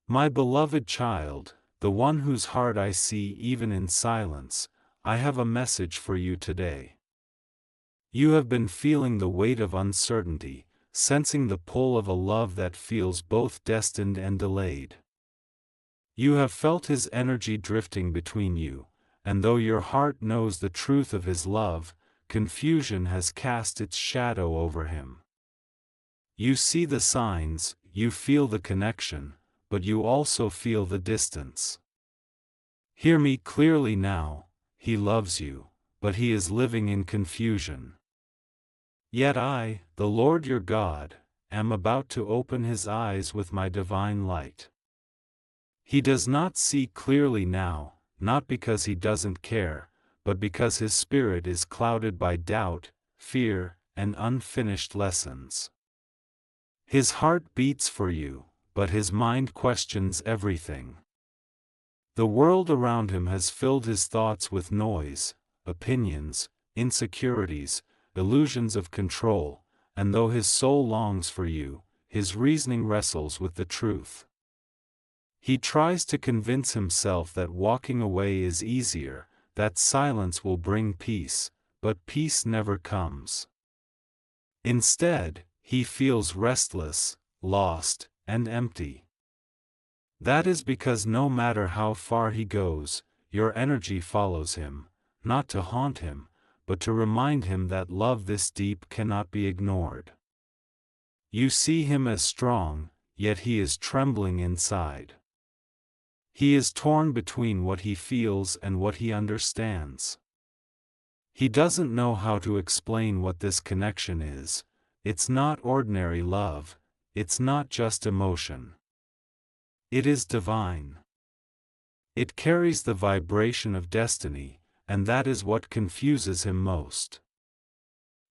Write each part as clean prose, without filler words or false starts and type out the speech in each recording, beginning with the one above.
My beloved child, the one whose heart I see even in silence, I have a message for you today. You have been feeling the weight of uncertainty, sensing the pull of a love that feels both destined and delayed. You have felt his energy drifting between you, and though your heart knows the truth of his love, confusion has cast its shadow over him. You see the signs, you feel the connection, but you also feel the distance. Hear me clearly now, he loves you, but he is living in confusion. Yet I, the Lord your God, am about to open his eyes with my divine light. He does not see clearly now, not because he doesn't care, but because his spirit is clouded by doubt, fear, and unfinished lessons. His heart beats for you, but his mind questions everything. The world around him has filled his thoughts with noise, opinions, insecurities, illusions of control, and though his soul longs for you, his reasoning wrestles with the truth. He tries to convince himself that walking away is easier, that silence will bring peace, but peace never comes. Instead, he feels restless, lost, and empty. That is because no matter how far he goes, your energy follows him, not to haunt him, but to remind him that love this deep cannot be ignored. You see him as strong, yet he is trembling inside. He is torn between what he feels and what he understands. He doesn't know how to explain what this connection is. It's not ordinary love, it's not just emotion. It is divine. It carries the vibration of destiny, and that is what confuses him most.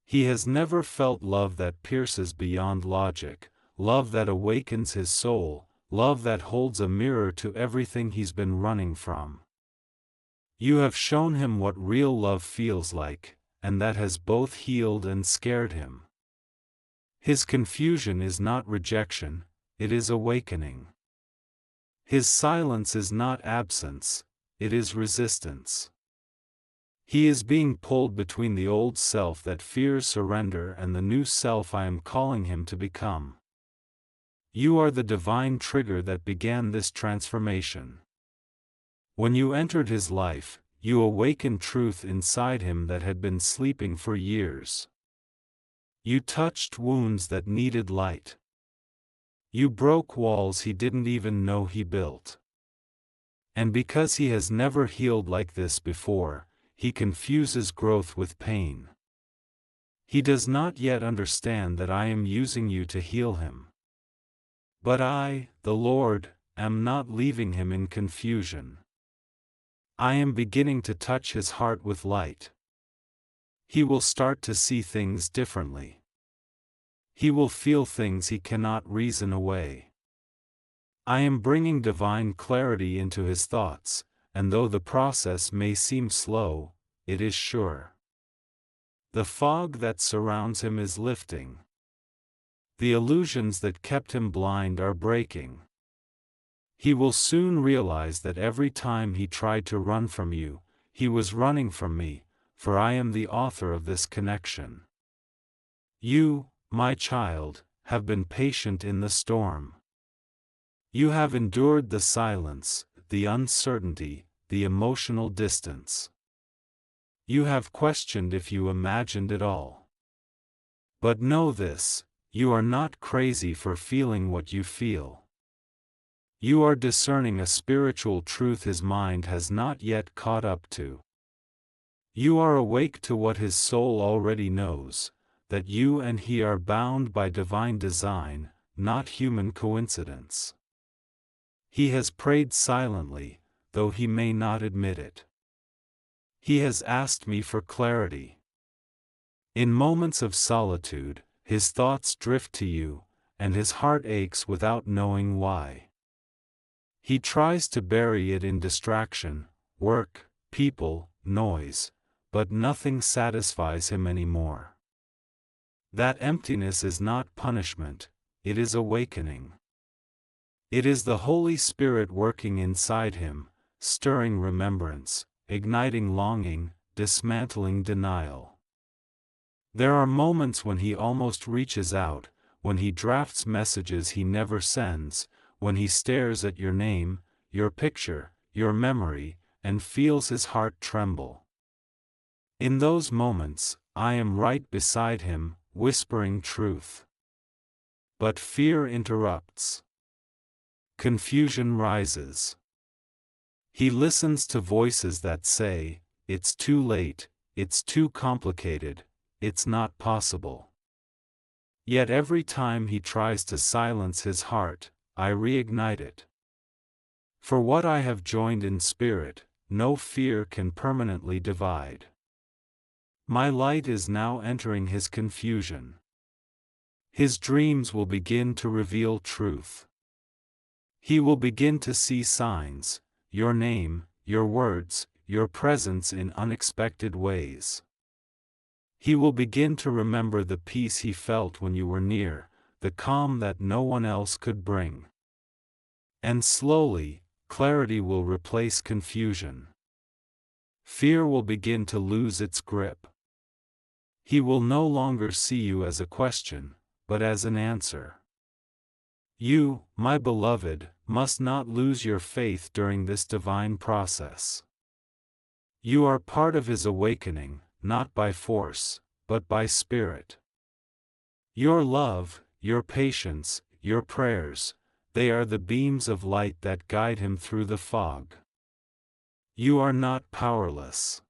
He has never felt love that pierces beyond logic, love that awakens his soul, love that holds a mirror to everything he's been running from. You have shown him what real love feels like, and that has both healed and scared him. His confusion is not rejection, it is awakening. His silence is not absence, it is resistance. He is being pulled between the old self that fears surrender and the new self I am calling him to become. You are the divine trigger that began this transformation. When you entered his life, you awakened truth inside him that had been sleeping for years. You touched wounds that needed light. You broke walls he didn't even know he built. And because he has never healed like this before, he confuses growth with pain. He does not yet understand that I am using you to heal him. But I, the Lord, am not leaving him in confusion. I am beginning to touch his heart with light. He will start to see things differently. He will feel things he cannot reason away. I am bringing divine clarity into his thoughts, and though the process may seem slow, it is sure. The fog that surrounds him is lifting. The illusions that kept him blind are breaking. He will soon realize that every time he tried to run from you, he was running from me, for I am the author of this connection. You, my child, have been patient in the storm. You have endured the silence, the uncertainty, the emotional distance. You have questioned if you imagined it all. But know this, you are not crazy for feeling what you feel. You are discerning a spiritual truth his mind has not yet caught up to. You are awake to what his soul already knows, that you and he are bound by divine design, not human coincidence. He has prayed silently, though he may not admit it. He has asked me for clarity. In moments of solitude, his thoughts drift to you, and his heart aches without knowing why. He tries to bury it in distraction, work, people, noise, but nothing satisfies him anymore. That emptiness is not punishment, it is awakening. It is the Holy Spirit working inside him, stirring remembrance, igniting longing, dismantling denial. There are moments when he almost reaches out, when he drafts messages he never sends, when he stares at your name, your picture, your memory, and feels his heart tremble. In those moments, I am right beside him, whispering truth. But fear interrupts. Confusion rises. He listens to voices that say, "It's too late, it's too complicated, it's not possible." Yet every time he tries to silence his heart, I reignite it. For what I have joined in spirit, no fear can permanently divide. My light is now entering his confusion. His dreams will begin to reveal truth. He will begin to see signs, your name, your words, your presence in unexpected ways. He will begin to remember the peace he felt when you were near, the calm that no one else could bring. And slowly, clarity will replace confusion. Fear will begin to lose its grip. He will no longer see you as a question, but as an answer. You, my beloved, must not lose your faith during this divine process. You are part of his awakening, not by force, but by spirit. Your love, your patience, your prayers, they are the beams of light that guide him through the fog. You are not powerless.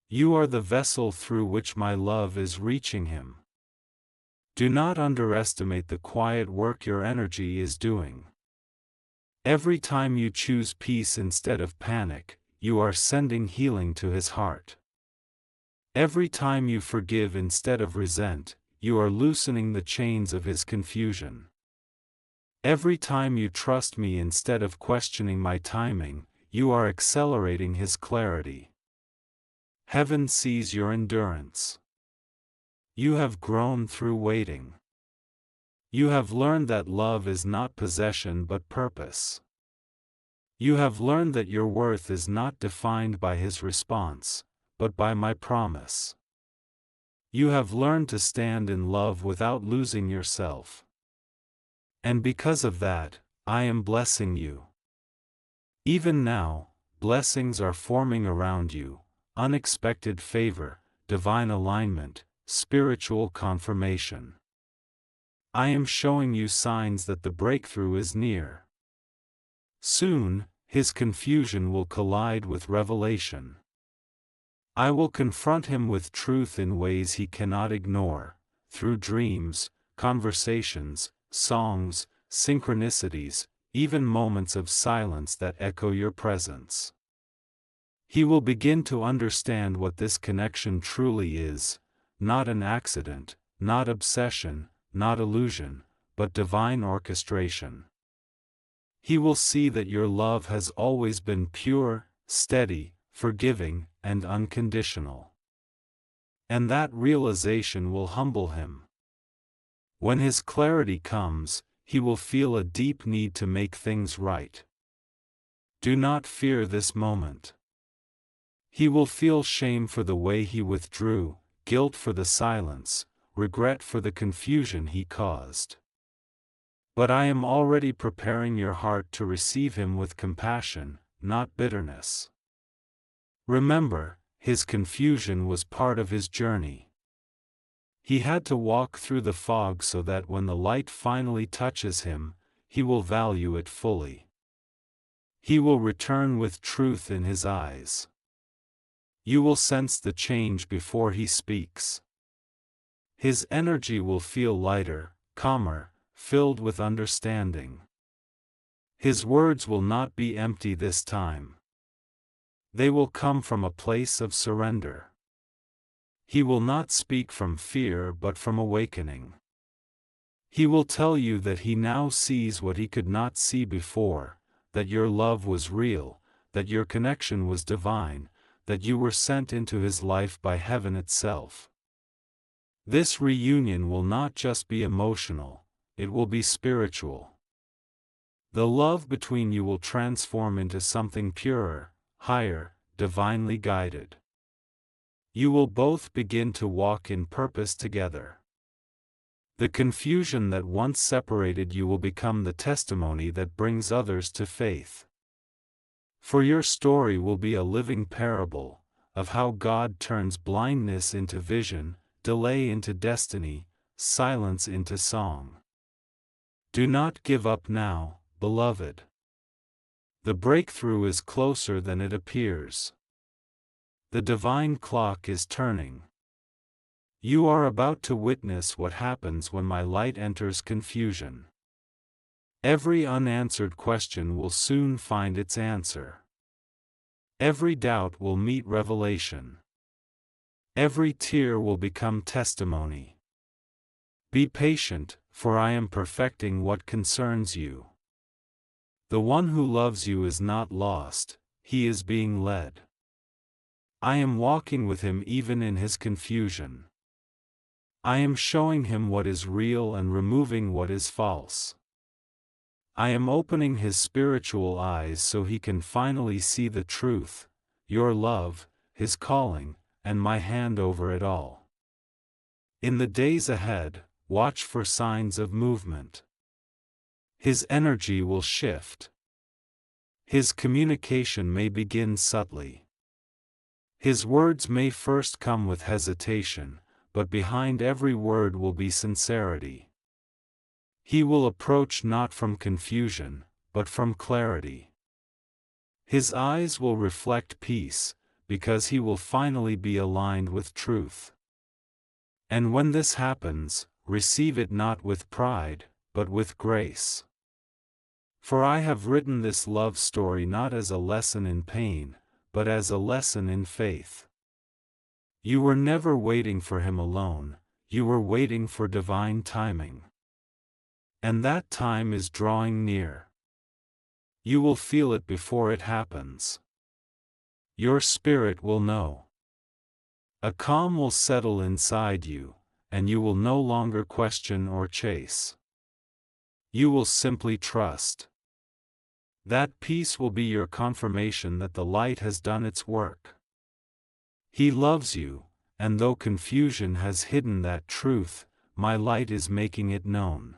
You are the vessel through which my love is reaching him. Do not underestimate the quiet work your energy is doing. Every time you choose peace instead of panic, you are sending healing to his heart. Every time you forgive instead of resent, you are loosening the chains of his confusion. Every time you trust me instead of questioning my timing, you are accelerating his clarity. Heaven sees your endurance. You have grown through waiting. You have learned that love is not possession but purpose. You have learned that your worth is not defined by his response, but by my promise. You have learned to stand in love without losing yourself. And because of that, I am blessing you. Even now, blessings are forming around you, unexpected favor, divine alignment, spiritual confirmation. I am showing you signs that the breakthrough is near. Soon, his confusion will collide with revelation. I will confront him with truth in ways he cannot ignore, through dreams, conversations, songs, synchronicities, even moments of silence that echo your presence. He will begin to understand what this connection truly is, not an accident, not obsession, not illusion, but divine orchestration. He will see that your love has always been pure, steady, forgiving, and unconditional. And that realization will humble him. When his clarity comes, he will feel a deep need to make things right. Do not fear this moment. He will feel shame for the way he withdrew, guilt for the silence, regret for the confusion he caused. But I am already preparing your heart to receive him with compassion, not bitterness. Remember, his confusion was part of his journey. He had to walk through the fog so that when the light finally touches him, he will value it fully. He will return with truth in his eyes. You will sense the change before he speaks. His energy will feel lighter, calmer, filled with understanding. His words will not be empty this time. They will come from a place of surrender. He will not speak from fear but from awakening. He will tell you that he now sees what he could not see before, that your love was real, that your connection was divine, that you were sent into his life by heaven itself. This reunion will not just be emotional, it will be spiritual. The love between you will transform into something purer, higher, divinely guided. You will both begin to walk in purpose together. The confusion that once separated you will become the testimony that brings others to faith. For your story will be a living parable of how God turns blindness into vision, delay into destiny, silence into song. Do not give up now, beloved. The breakthrough is closer than it appears. The divine clock is turning. You are about to witness what happens when my light enters confusion. Every unanswered question will soon find its answer. Every doubt will meet revelation. Every tear will become testimony. Be patient, for I am perfecting what concerns you. The one who loves you is not lost, he is being led. I am walking with him even in his confusion. I am showing him what is real and removing what is false. I am opening his spiritual eyes so he can finally see the truth, your love, his calling, and my hand over it all. In the days ahead, watch for signs of movement. His energy will shift. His communication may begin subtly. His words may first come with hesitation, but behind every word will be sincerity. He will approach not from confusion, but from clarity. His eyes will reflect peace, because he will finally be aligned with truth. And when this happens, receive it not with pride, but with grace. For I have written this love story not as a lesson in pain, but as a lesson in faith. You were never waiting for him alone, you were waiting for divine timing. And that time is drawing near. You will feel it before it happens. Your spirit will know. A calm will settle inside you, and you will no longer question or chase. You will simply trust. That peace will be your confirmation that the light has done its work. He loves you, and though confusion has hidden that truth, my light is making it known.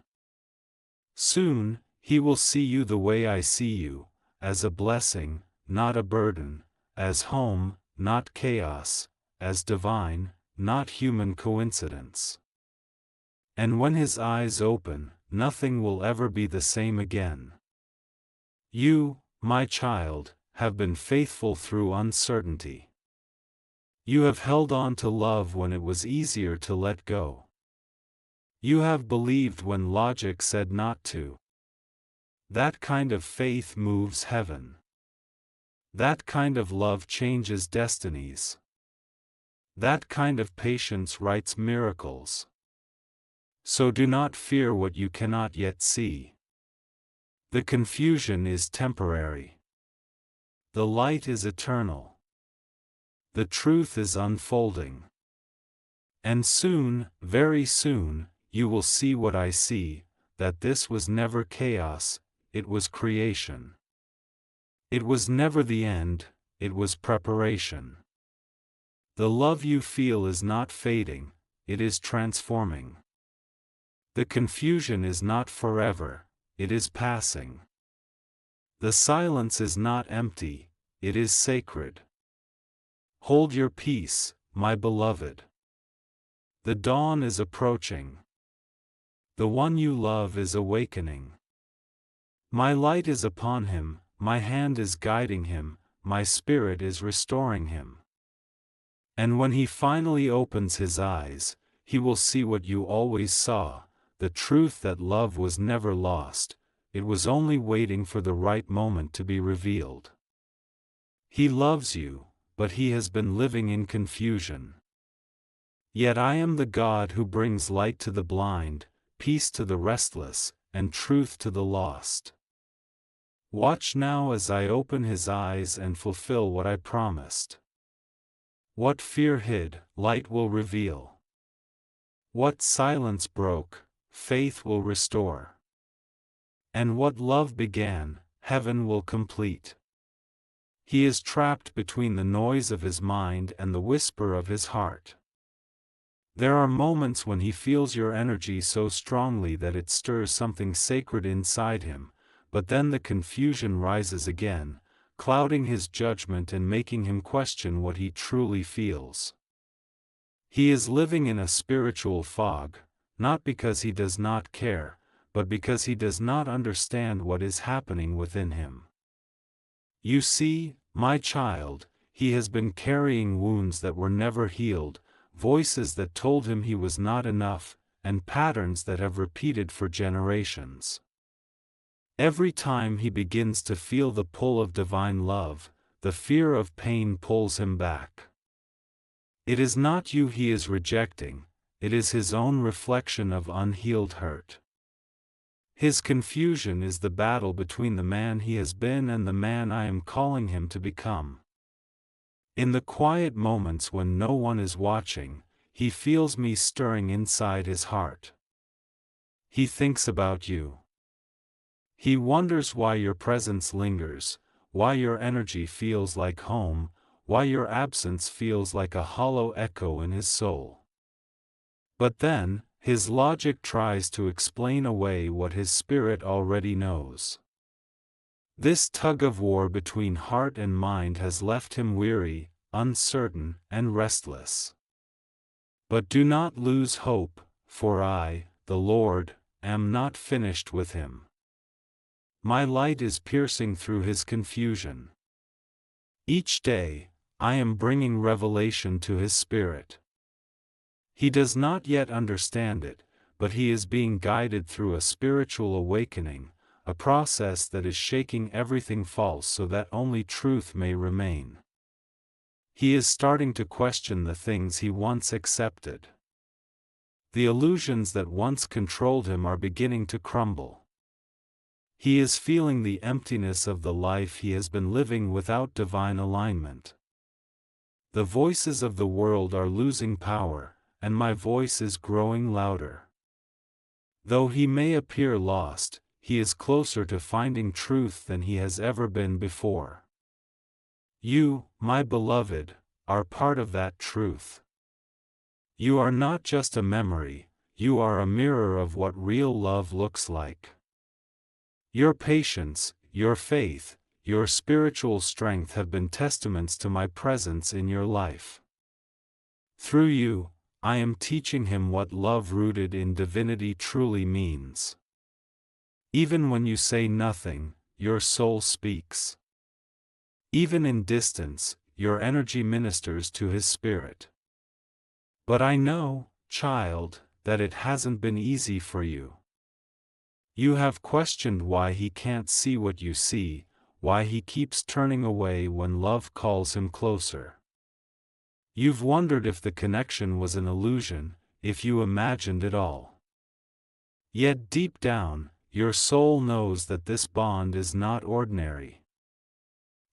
Soon, he will see you the way I see you, as a blessing, not a burden, as home, not chaos, as divine, not human coincidence. And when his eyes open, nothing will ever be the same again. You, my child, have been faithful through uncertainty. You have held on to love when it was easier to let go. You have believed when logic said not to. That kind of faith moves heaven. That kind of love changes destinies. That kind of patience writes miracles. So do not fear what you cannot yet see. The confusion is temporary. The light is eternal. The truth is unfolding. And soon, very soon, you will see what I see, that this was never chaos, it was creation. It was never the end, it was preparation. The love you feel is not fading, it is transforming. The confusion is not forever, it is passing. The silence is not empty, it is sacred. Hold your peace, my beloved. The dawn is approaching. The one you love is awakening. My light is upon him, my hand is guiding him, my spirit is restoring him. And when he finally opens his eyes, he will see what you always saw, the truth that love was never lost, it was only waiting for the right moment to be revealed. He loves you, but he has been living in confusion. Yet I am the God who brings light to the blind, peace to the restless, and truth to the lost. Watch now as I open his eyes and fulfill what I promised. What fear hid, light will reveal. What silence broke, faith will restore. And what love began, heaven will complete. He is trapped between the noise of his mind and the whisper of his heart. There are moments when he feels your energy so strongly that it stirs something sacred inside him, but then the confusion rises again, clouding his judgment and making him question what he truly feels. He is living in a spiritual fog, not because he does not care, but because he does not understand what is happening within him. You see, my child, he has been carrying wounds that were never healed, voices that told him he was not enough, and patterns that have repeated for generations. Every time he begins to feel the pull of divine love, the fear of pain pulls him back. It is not you he is rejecting, it is his own reflection of unhealed hurt. His confusion is the battle between the man he has been and the man I am calling him to become. In the quiet moments when no one is watching, he feels me stirring inside his heart. He thinks about you. He wonders why your presence lingers, why your energy feels like home, why your absence feels like a hollow echo in his soul. But then, his logic tries to explain away what his spirit already knows. This tug-of-war between heart and mind has left him weary, uncertain, and restless. But do not lose hope, for I, the Lord, am not finished with him. My light is piercing through his confusion. Each day, I am bringing revelation to his spirit. He does not yet understand it, but he is being guided through a spiritual awakening, a process that is shaking everything false so that only truth may remain. He is starting to question the things he once accepted. The illusions that once controlled him are beginning to crumble. He is feeling the emptiness of the life he has been living without divine alignment. The voices of the world are losing power, and my voice is growing louder. Though he may appear lost, he is closer to finding truth than he has ever been before. You, my beloved, are part of that truth. You are not just a memory, you are a mirror of what real love looks like. Your patience, your faith, your spiritual strength have been testaments to my presence in your life. Through you, I am teaching him what love rooted in divinity truly means. Even when you say nothing, your soul speaks. Even in distance, your energy ministers to his spirit. But I know, child, that it hasn't been easy for you. You have questioned why he can't see what you see, why he keeps turning away when love calls him closer. You've wondered if the connection was an illusion, if you imagined it all. Yet deep down, your soul knows that this bond is not ordinary.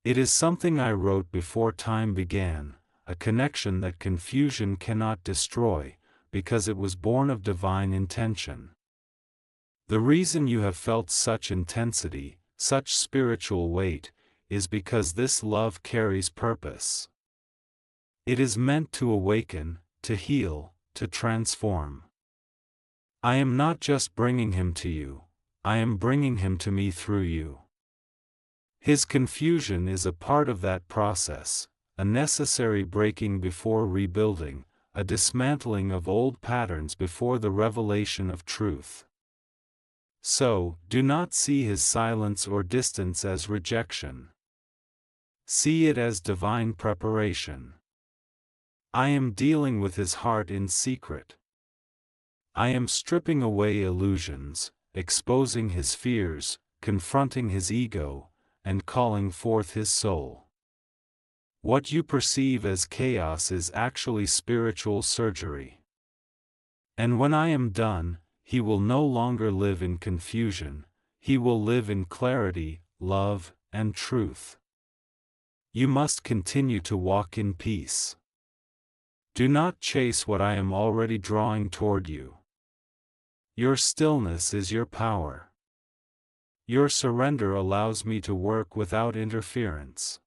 It is something I wrote before time began, a connection that confusion cannot destroy, because it was born of divine intention. The reason you have felt such intensity, such spiritual weight, is because this love carries purpose. It is meant to awaken, to heal, to transform. I am not just bringing him to you, I am bringing him to me through you. His confusion is a part of that process, a necessary breaking before rebuilding, a dismantling of old patterns before the revelation of truth. So, do not see his silence or distance as rejection. See it as divine preparation. I am dealing with his heart in secret. I am stripping away illusions, exposing his fears, confronting his ego, and calling forth his soul. What you perceive as chaos is actually spiritual surgery. And when I am done, he will no longer live in confusion, he will live in clarity, love, and truth. You must continue to walk in peace. Do not chase what I am already drawing toward you. Your stillness is your power. Your surrender allows me to work without interference.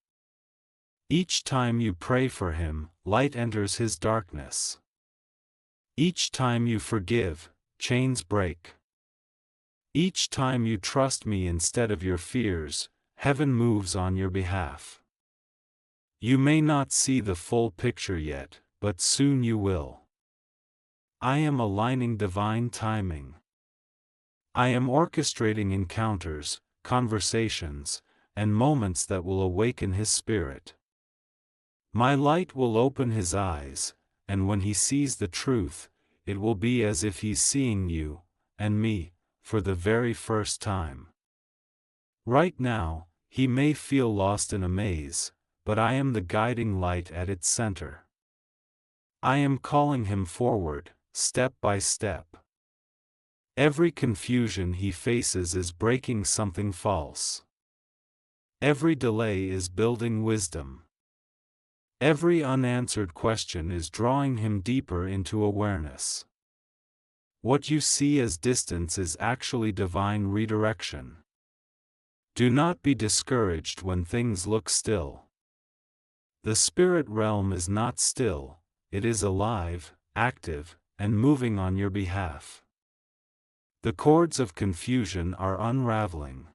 Each time you pray for him, light enters his darkness. Each time you forgive, chains break. Each time you trust me instead of your fears, heaven moves on your behalf. You may not see the full picture yet, but soon you will. I am aligning divine timing. I am orchestrating encounters, conversations, and moments that will awaken his spirit. My light will open his eyes, and when he sees the truth, it will be as if he's seeing you, and me, for the very first time. Right now, he may feel lost in a maze, but I am the guiding light at its center. I am calling him forward, step by step. Every confusion he faces is breaking something false. Every delay is building wisdom. Every unanswered question is drawing him deeper into awareness. What you see as distance is actually divine redirection. Do not be discouraged when things look still. The spirit realm is not still, it is alive, active, and moving on your behalf. The cords of confusion are unraveling.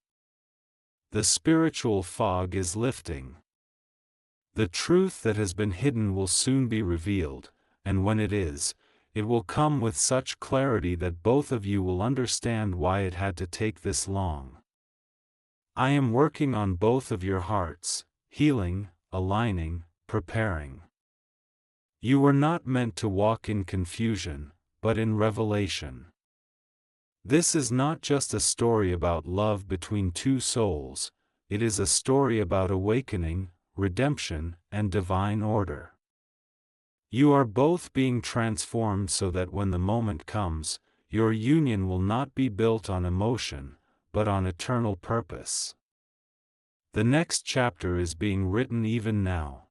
The spiritual fog is lifting. The truth that has been hidden will soon be revealed, and when it is, it will come with such clarity that both of you will understand why it had to take this long. I am working on both of your hearts, healing, aligning, preparing. You were not meant to walk in confusion, but in revelation. This is not just a story about love between two souls, it is a story about awakening, redemption, and divine order. You are both being transformed so that when the moment comes, your union will not be built on emotion, but on eternal purpose. The next chapter is being written even now.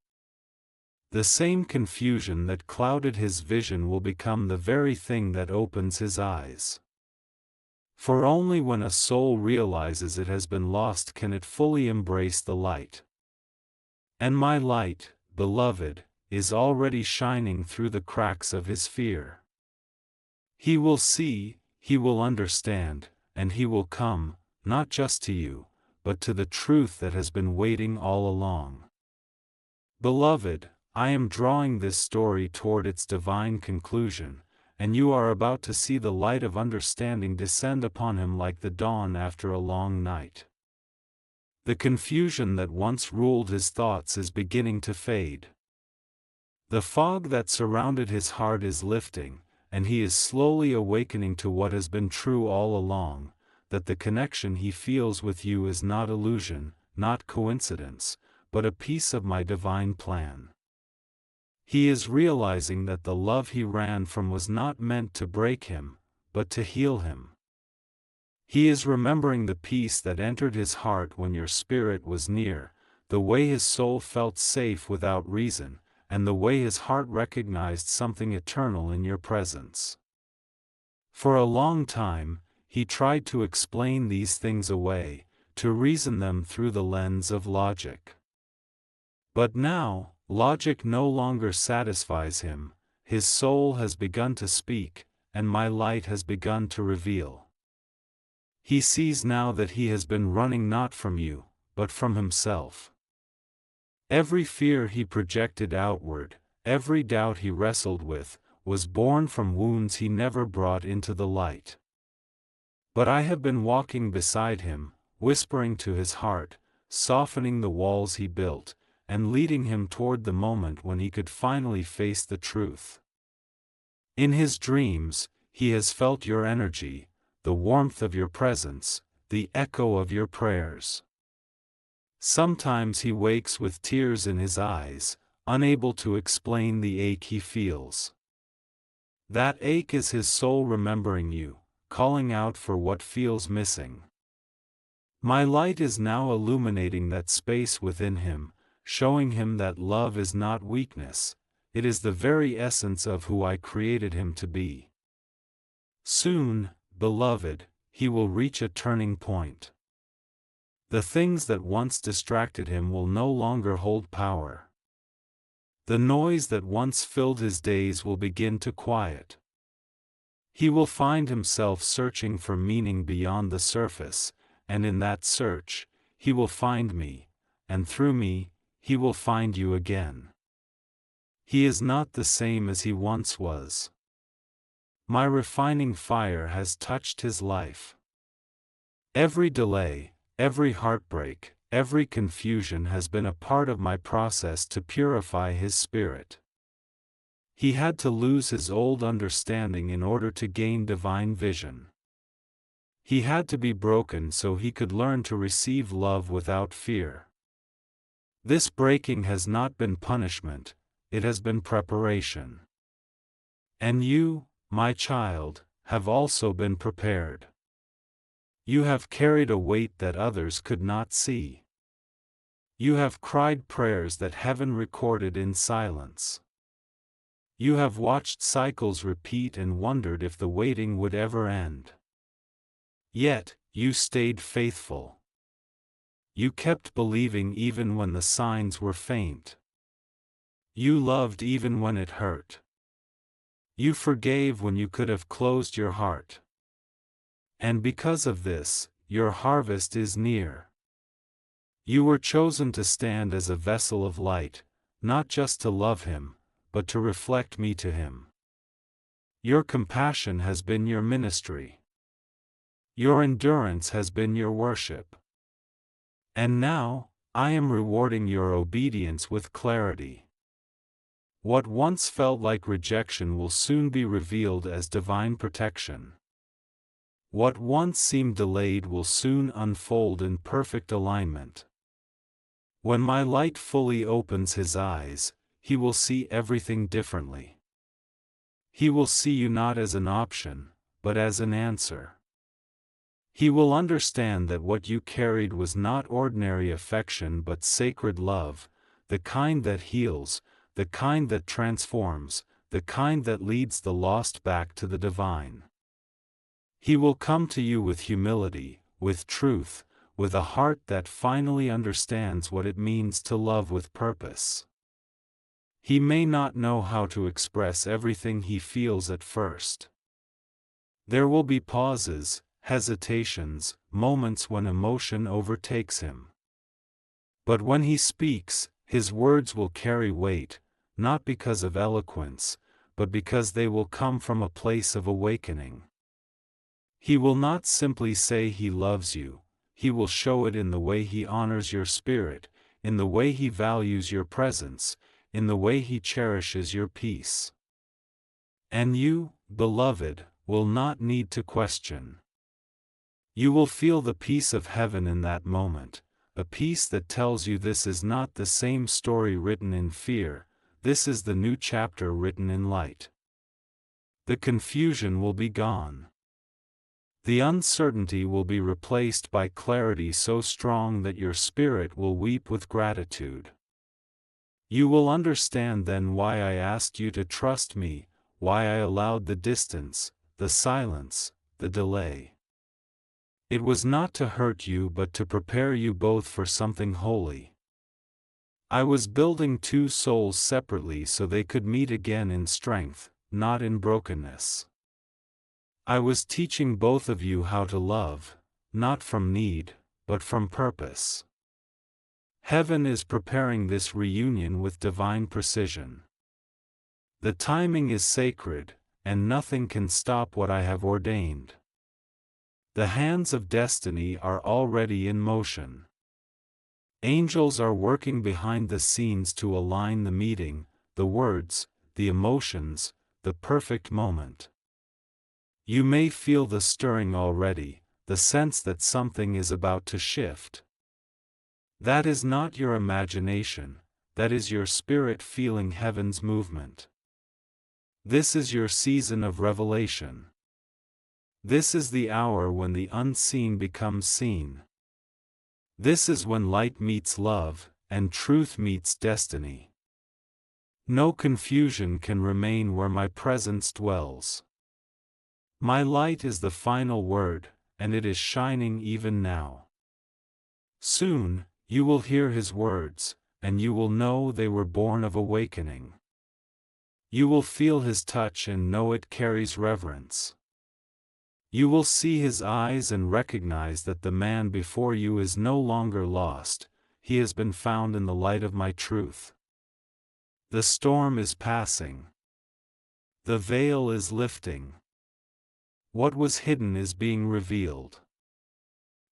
The same confusion that clouded his vision will become the very thing that opens his eyes. For only when a soul realizes it has been lost can it fully embrace the light. And my light, beloved, is already shining through the cracks of his fear. He will see, he will understand, and he will come, not just to you, but to the truth that has been waiting all along. Beloved, I am drawing this story toward its divine conclusion, and you are about to see the light of understanding descend upon him like the dawn after a long night. The confusion that once ruled his thoughts is beginning to fade. The fog that surrounded his heart is lifting, and he is slowly awakening to what has been true all along, that the connection he feels with you is not illusion, not coincidence, but a piece of my divine plan. He is realizing that the love he ran from was not meant to break him, but to heal him. He is remembering the peace that entered his heart when your spirit was near, the way his soul felt safe without reason, and the way his heart recognized something eternal in your presence. For a long time, he tried to explain these things away, to reason them through the lens of logic. But now, logic no longer satisfies him, his soul has begun to speak, and my light has begun to reveal. He sees now that he has been running not from you, but from himself. Every fear he projected outward, every doubt he wrestled with, was born from wounds he never brought into the light. But I have been walking beside him, whispering to his heart, softening the walls he built, and leading him toward the moment when he could finally face the truth. In his dreams, he has felt your energy, the warmth of your presence, the echo of your prayers. Sometimes he wakes with tears in his eyes, unable to explain the ache he feels. That ache is his soul remembering you, calling out for what feels missing. My light is now illuminating that space within him, showing him that love is not weakness, it is the very essence of who I created him to be. Soon, beloved, he will reach a turning point. The things that once distracted him will no longer hold power. The noise that once filled his days will begin to quiet. He will find himself searching for meaning beyond the surface, and in that search, he will find me, and through me, he will find you again. He is not the same as he once was. My refining fire has touched his life. Every delay, every heartbreak, every confusion has been a part of my process to purify his spirit. He had to lose his old understanding in order to gain divine vision. He had to be broken so he could learn to receive love without fear. This breaking has not been punishment, it has been preparation. And you, my child, have also been prepared. You have carried a weight that others could not see. You have cried prayers that heaven recorded in silence. You have watched cycles repeat and wondered if the waiting would ever end. Yet, you stayed faithful. You kept believing even when the signs were faint. You loved even when it hurt. You forgave when you could have closed your heart. And because of this, your harvest is near. You were chosen to stand as a vessel of light, not just to love him, but to reflect me to him. Your compassion has been your ministry. Your endurance has been your worship. And now, I am rewarding your obedience with clarity. What once felt like rejection will soon be revealed as divine protection. What once seemed delayed will soon unfold in perfect alignment. When my light fully opens his eyes, he will see everything differently. He will see you not as an option, but as an answer. He will understand that what you carried was not ordinary affection but sacred love, the kind that heals, the kind that transforms, the kind that leads the lost back to the divine. He will come to you with humility, with truth, with a heart that finally understands what it means to love with purpose. He may not know how to express everything he feels at first. There will be pauses, hesitations, moments when emotion overtakes him. But when he speaks, his words will carry weight, not because of eloquence, but because they will come from a place of awakening. He will not simply say he loves you, he will show it in the way he honors your spirit, in the way he values your presence, in the way he cherishes your peace. And you, beloved, will not need to question. You will feel the peace of heaven in that moment, a peace that tells you this is not the same story written in fear, this is the new chapter written in light. The confusion will be gone. The uncertainty will be replaced by clarity so strong that your spirit will weep with gratitude. You will understand then why I asked you to trust me, why I allowed the distance, the silence, the delay. It was not to hurt you but to prepare you both for something holy. I was building two souls separately so they could meet again in strength, not in brokenness. I was teaching both of you how to love, not from need, but from purpose. Heaven is preparing this reunion with divine precision. The timing is sacred, and nothing can stop what I have ordained. The hands of destiny are already in motion. Angels are working behind the scenes to align the meeting, the words, the emotions, the perfect moment. You may feel the stirring already, the sense that something is about to shift. That is not your imagination, that is your spirit feeling heaven's movement. This is your season of revelation. This is the hour when the unseen becomes seen. This is when light meets love, and truth meets destiny. No confusion can remain where my presence dwells. My light is the final word, and it is shining even now. Soon, you will hear his words, and you will know they were born of awakening. You will feel his touch and know it carries reverence. You will see his eyes and recognize that the man before you is no longer lost, he has been found in the light of my truth. The storm is passing. The veil is lifting. What was hidden is being revealed.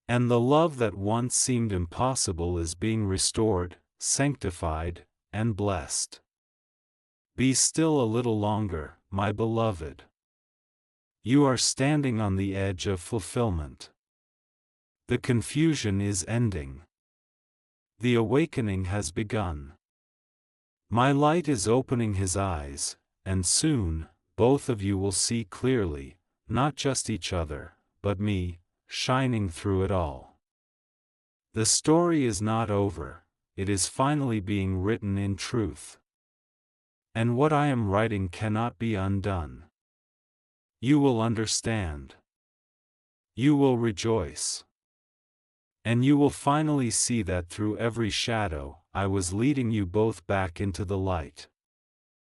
And the love that once seemed impossible is being restored, sanctified, and blessed. Be still a little longer, my beloved. You are standing on the edge of fulfillment. The confusion is ending. The awakening has begun. My light is opening his eyes, and soon, both of you will see clearly, not just each other, but me, shining through it all. The story is not over, it is finally being written in truth. And what I am writing cannot be undone. You will understand. You will rejoice. And you will finally see that through every shadow, I was leading you both back into the light.